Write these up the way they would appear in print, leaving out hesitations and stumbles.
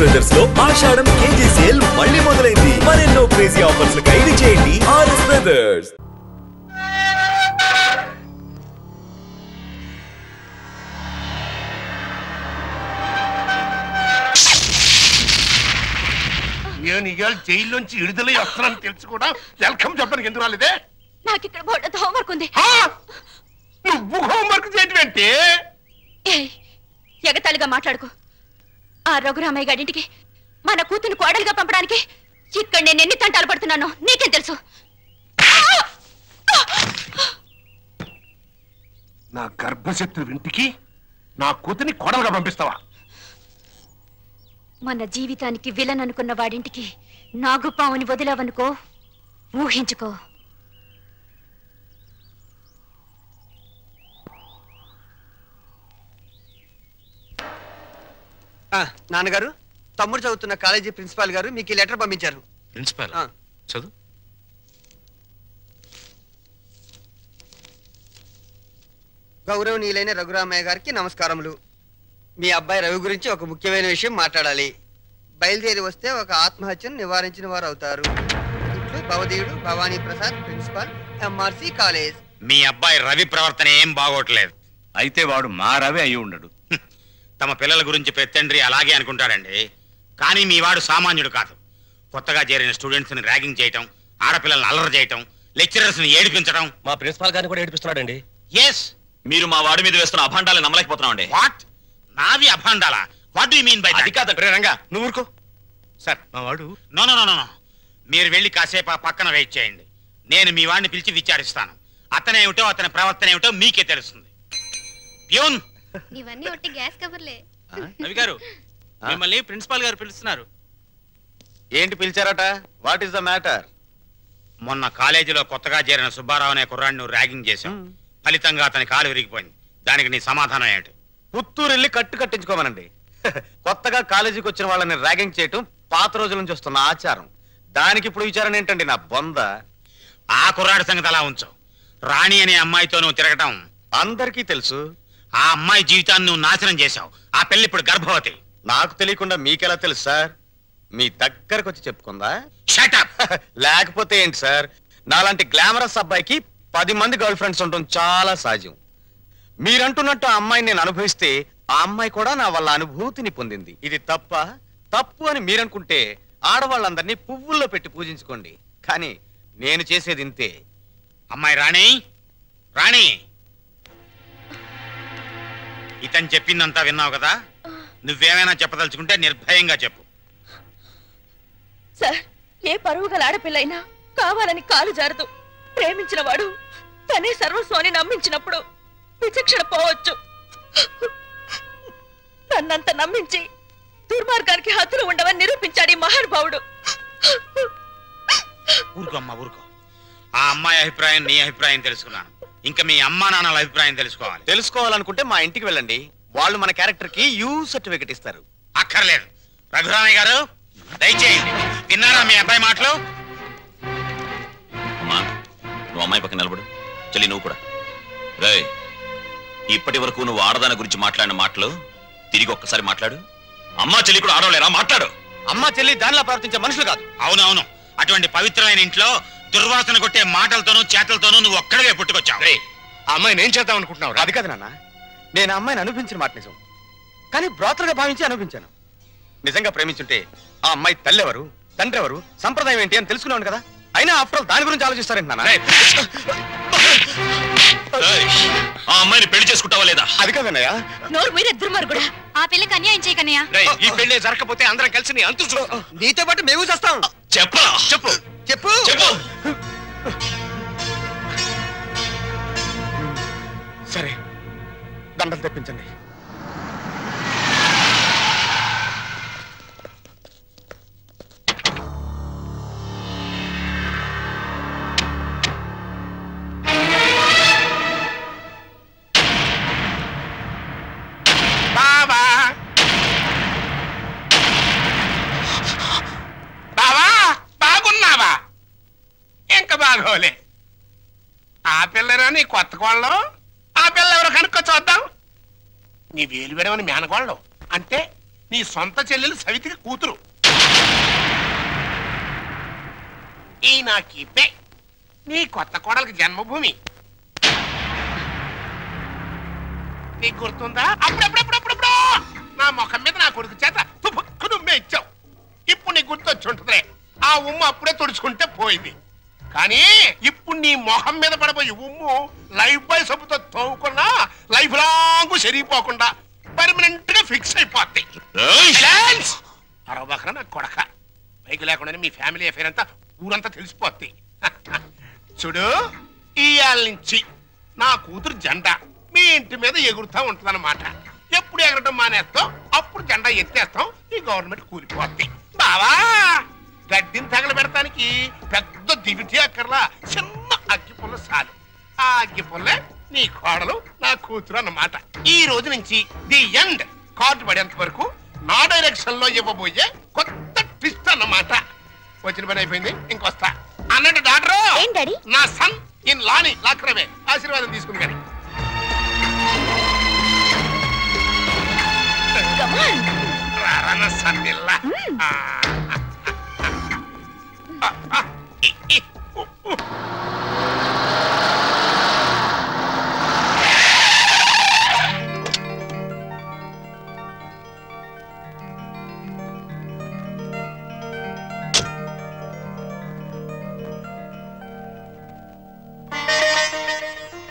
Brothers లో ఆషాఢం KG sale మళ్ళీ మొదలైంది. మరెన్నో క్రేజీ ఆఫర్స్ ఖైదీ చేయండి ఆర్ఎస్ బ్రదర్స్. నేను ఇవాళ జైల్లోంచి విడుదలై వస్తున్నాను తెలుసు కూడా వెల్కమ్ చెప్పడానికి ఎందుకు రాలేదే? నాకు ఇక్కడ బోర్డు హోంవర్క్ ఉంది. నువ్వు హోంవర్క్ చేయటమేంటి? ఎగతాళిగా మాట్లాడుకో. ఆ రఘురామయ్య గారింటికి మన కూతురు కోడలుగా పంపడానికి ఇక్కడ నేను ఎన్ని తంటాలు పడుతున్నానో నీకేం తెలుసు? నా గర్భశత్రు ఇంటికి నా కూతుర్ని కోడలుగా పంపిస్తావా? మన జీవితానికి విలన్ అనుకున్న వాడింటికి నాగుపావుని వదిలావనుకో, ఊహించుకో. నాన్నగారు, తమ్ముడు చదువుతున్న కాలేజీ ప్రిన్సిపాల్ గారు మీకు ఈ లెటర్ పంపించారు. ప్రిన్సిపాల్ చదువు. గౌరవనీయులైన రఘురామయ్య గారికి నమస్కారములు. మీ అబ్బాయి రవి గురించి ఒక ముఖ్యమైన విషయం మాట్లాడాలి. బయలుదేరి వస్తే ఒక ఆత్మహత్యను నివారించిన వారు అవుతారు. ఇట్లు భవదీయుడు Bhavani Prasad, principal, MRC college. మీ అబ్బాయి రవి ప్రవర్తన ఏం బాగోట్లేదు. అయితే వాడు మా రవి అయి ఉండడు. తమ పిల్లల గురించి పెత్తండ్రి అలాగే అనుకుంటాడండి. కానీ మీ వాడు సామాన్యుడు కాదు. కొత్తగా చేరిన స్టూడెంట్స్ ని ర్యాగింగ్ చేయటం, ఆడపిల్లల్ని అల్లరి చేయటం, లెక్చరర్స్ ని ఏడిపించడం. మా ప్రిన్సిపాల్ గారిని కూడా ఏడిపిస్తున్నాడండి. ఎస్, మీరు మా వాడి మీద వేస్తున్న అభాండాలు నమ్మలేకపోతున్నాం అండి. వాట్? నావి అభాండాలా? What do you mean by that? అది కాదండి. రంగా నువ్వు ఊరుకో. సార్ మా వాడు. నో నో నో నో, మీరు వెళ్ళి కాసేపు ఆ పక్కన వెయిట్ చేయండి. నేను మీ వాడిని పిలిచి విచారిస్తాను. అతనేమిటో అతని ప్రవర్తన ఏమిటో మీకే తెలుస్తుంది. ప్యూన్, ఇవన్నీ ఒట్టి గ్యాస్ కవర్లే. రవి గారు, మిమ్మల్ని ప్రిన్సిపాల్ గారు పిలుస్తున్నారు. ఏంటి పిలిచారట? What is the matter? మొన్న కాలేజీలో కొత్తగా చేరిన సుబ్బారావు అనే కుర్రాడిని ర్యాగింగ్ చేశాం. ఫలితంగా అతని కాలు విరిగిపోయింది. దానికి నీ సమాధానం ఏంటి? పుత్తూరు వెళ్ళి కట్టించుకోమనండి. కొత్తగా కాలేజీకి వచ్చిన వాళ్ళని ర్యాగింగ్ చేయటం పాత రోజుల నుంచి వస్తున్న ఆచారం. దానికి ఇప్పుడు విచారణ ఏంటండి నా బొంద? ఆ కుర్రాడి సంగతి అలా ఉంచు. రాణి అనే అమ్మాయితో నువ్వు తిరగటం అందరికీ తెలుసు. ఆ అమ్మాయి జీవితాన్ని నువ్వు నాశనం చేశావు. ఆ పెళ్లి ఇప్పుడు గర్భవతి. నాకు తెలియకుండా మీకెలా తెలుసు సార్? మీ దగ్గరకు వచ్చి చెప్పుకుందా? Shut up. లేకపోతే ఏంటి సార్? నాలాంటి గ్లామరస్ అబ్బాయికి 10 మంది గర్ల్ ఫ్రెండ్స్ ఉండటం చాలా సహజం. మీరంటున్నట్టు ఆ అమ్మాయిని నేను అనుభవిస్తే ఆ అమ్మాయి కూడా నా వల్ల అనుభూతిని పొందింది. ఇది తప్ప? తప్పు అని మీరనుకుంటే ఆడవాళ్ళందరినీ పువ్వుల్లో పెట్టి పూజించుకోండి. కానీ నేను చేసేది ఇంతే. అమ్మాయి రాణి, రాణి, ఇతను చెప్పిందంతా విన్నావు కదా? నువ్వేమైనా చెప్పదలుచుకుంటే నిర్భయంగా చెప్పు. సార్, ఏ పరువు గల ఆడపిల్లైనా కావాలని కాలు జారదు. ప్రేమించిన వాడు తనే సర్వస్వాన్ని నమ్మించినప్పుడు విచక్షణ పోవచ్చు. నన్నంత నమ్మించి దుర్మార్గానికి హద్దులు ఉండవని నిరూపించాడు ఈ మహానుభావుడు. ఊరుకో అమ్మా, ఊరుకో. ఆ అమ్మాయి అభిప్రాయం నీ అభిప్రాయం తెలుసుకున్నాను. ఇంకా మీ అమ్మా నాన్నల అభిప్రాయం తెలుసుకోవాలి. తెలుసుకోవాలనుకుంటే మా ఇంటికి వెళ్ళండి. వాళ్ళు మన క్యారెక్టర్ కి యూ సర్టిఫికెట్ ఇస్తారు. అక్కర్లేదు. రఘురామయ్య గారు దయచేయండి. విన్నారా మీ అబ్బాయి మాటలు? అమ్మా, నువ్వు అమ్మాయి పక్కన నిలబడు. చెల్లి నువ్వు కూడా. రే, ఇప్పటి వరకు నువ్వు ఆడదాని గురించి మాట్లాడిన మాటలు తిరిగి ఒక్కసారి మాట్లాడు. అమ్మా చెల్లి కూడా ఆడలేరా? మాట్లాడు. అమ్మా చెల్లి దానిలా ప్రవర్తించే మనుషులు కాదు. అవునవును. అటువంటి పవిత్రమైన ఇంట్లో దుర్వాసన కొట్టే మాటలతోనూ చేతలతోనూ నువ్వు ఒక్కడవే పుట్టుకొచ్చావు. ఆ అమ్మాయిని ఏం చేద్దాం అనుకుంటున్నావు? అది కాదు నాన్న, నేను ఆ అమ్మాయిని అనుభవించిన మాట నిజం. కానీ బ్రోతలుగా భావించి అనుభవించాను. నిజంగా ప్రేమించుంటే ఆ అమ్మాయి తల్లి ఎవరు, తండ్రి ఎవరు, సంప్రదాయం ఏంటి అని తెలుసుకున్నాను కదా. అయినా ఆఫ్టర్ ఆల్ దాని గురించి ఆలోచిస్తారేంటి నాన్న? ఆ అమ్మాయిని పెళ్లి చేసుకుంటావా లేదా? అది కాదన్నయ్య. నోరు మీరే దుర్మార్గుడా. ఆ పిల్లకి అన్యాయం చేయకన్నయ్యా. ఈ పెళ్లి జరగకపోతే అందరం కలిసి నీ అంతు చూస్తాం. నీతో పాటు మేము చేస్తాం. చెప్పరా? చెప్పు చెప్పు చెప్పు. సరే, దండలు తెప్పించండి. బావా, బావా, బాగున్నావా? ఇంకా బాగోలే. ఆ పిల్లరా నీ కొత్త కోళ్ళం? ఆ పిల్ల ఎవరు కనుక్కో చూద్దాం. నీ వేలు విడవని మేనగోళ్ళం అంటే నీ సొంత చెల్లెలు సవితికి కూతురు. ఈ నా కీపే నీ కొత్త కోడలికి జన్మభూమి. నీకు గుర్తుందా? అప్పుడప్పుడప్పుడప్పుడప్పుడు నా ముఖం మీద నా కొడుకు చేత నువ్వే ఇచ్చావు. ఇప్పుడు నీకు గుర్తొచ్చి ఉంటుందిలే. ఆ ఉమ్ము అప్పుడే తుడుచుకుంటే పోయింది. కానీ ఇప్పుడు నీ మొహం మీద పడబోయి ఉమ్ము లైఫ్ బాయ్ సబ్బుతో తోముకున్నా లైఫ్ లాంగ్ సరిగిపోకుండా పర్మనెంట్ గా ఫిక్స్ అయిపోద్ది. అరవబకరా నా కొడక. బైక్ లేకుండానే మీ ఫ్యామిలీ అఫేర్ అంతా ఊరంతా తెలిసిపోద్ది. చూడు, ఇయాల నుంచి నా కూతురు జెండా మీ ఇంటి మీద ఎగురుతా ఉంటుందన్నమాట. ఎప్పుడు ఎగరటం మానేస్తాం అప్పుడు జెండా ఎత్తేస్తాం. ఈ గవర్నమెంట్ కూలిపోద్ది. బావా, గడ్డిని తగలబెడటానికి పెద్ద దివిటి అక్కర్లా, చిన్న అగ్గిపుల్ల చాలు. ఆ అగ్గిపుల్లే నీ కోడలు నా కూతురు అన్నమాట. ఈ రోజు నుంచి ది ఎండ్ కార్డు పడేంత వరకు నా డైరెక్షన్ లో ఇవ్వబోయే కొత్త ట్విస్ట్ అన్నమాట. వచ్చిన పని అయిపోయింది, ఇంకొస్తా అన్నట్టు డాక్టర్ నా సన్ ఇన్ లాని లాక్రమే ఆశీర్వాదం తీసుకుని కానీ రారన్న సన్నిల్లా.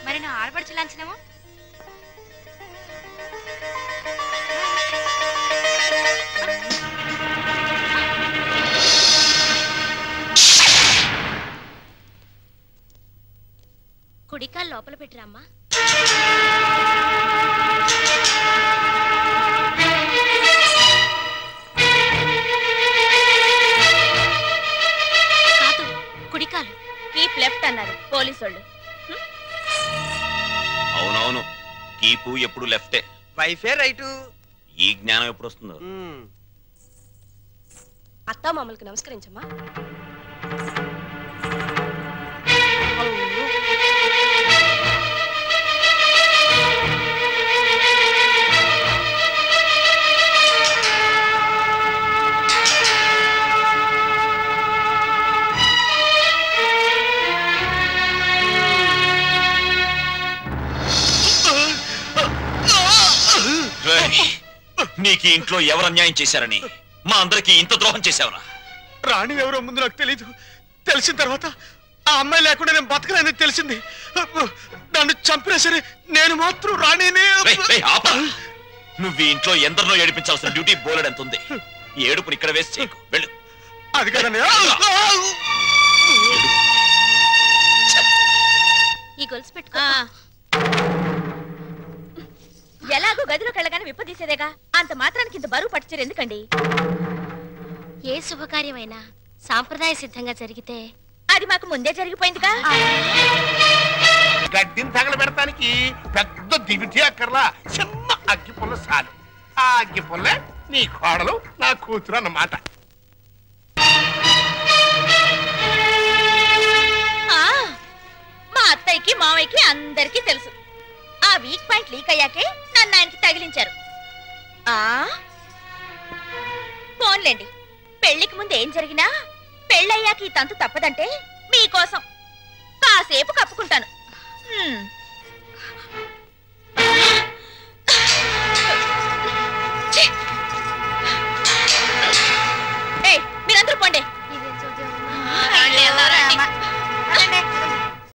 మరి నా ఆడపడుచు లాంఛనమో కుడికాలు లోపల పెట్టిరమ్మా. కాదు, కుడికాలు. కీప్ లెఫ్ట్ అన్నారు పోలీసోళ్ళు. అవునవును, కీపు ఎప్పుడు లెఫ్టే. వైఫే రైటు. ఈ జ్ఞానం ఎప్పుడు వస్తుందో. అత్తా మామూలుకి నమస్కరించమ్మా. నీకు ఇంట్లో ఎవరు అన్యాయం చేశారని మా అందరికి ఇంత ద్రోహం చేశావరా? రాణి ఎవరో ముందు నాకు తెలీదు. తెలిసిన తర్వాత ఆ అమ్మాయి లేకుండా నేను బతకలేని తెలిసింది. నన్ను చంపినా సరే నేను మాత్రం రాణినే. నువ్వు ఈ ఇంట్లో ఎందరినో ఏడిపించాల్సిన డ్యూటీ బోలెడ్ ఎంత ఉంది. ఏడుపుని ఇక్కడ వేసి చేయకు, వెళ్ళు. అది కదండి. ఈ గొలుసు పెట్టుకో. ఎలాగో గదిలోకి వెళ్ళగానే విప్పదీసేదేగా, అంత మాత్రానికి ఇంత బరువు పట్టుచీర ఎందుకండి? ఏ శుభకార్యమైనా సాంప్రదాయ సిద్ధంగా జరిగితే అది మాకు ముందే జరిగిపోయిందిగా. గడ్డిని తగలబెడటానికి పెద్ద దివిటి అక్కర్లా, చిన్న అగ్గిపుల్ల చాలు. ఆ అగ్గిపుల్లే నీ కోడలు నా కూతురు అన్నమాట. మా అత్తయ్యకి మావయ్యకి అందరికీ తెలుసు. ఆ వీక్ పాయింట్ లీక్ అయ్యాకే నన్ను ఆయనకి తగిలించారు. ఫోన్లేండి, పెళ్లికి ముందు ఏం జరిగినా పెళ్ళయ్యాక ఈ తంతు తప్పదంటే మీకోసం కాసేపు కప్పుకుంటాను.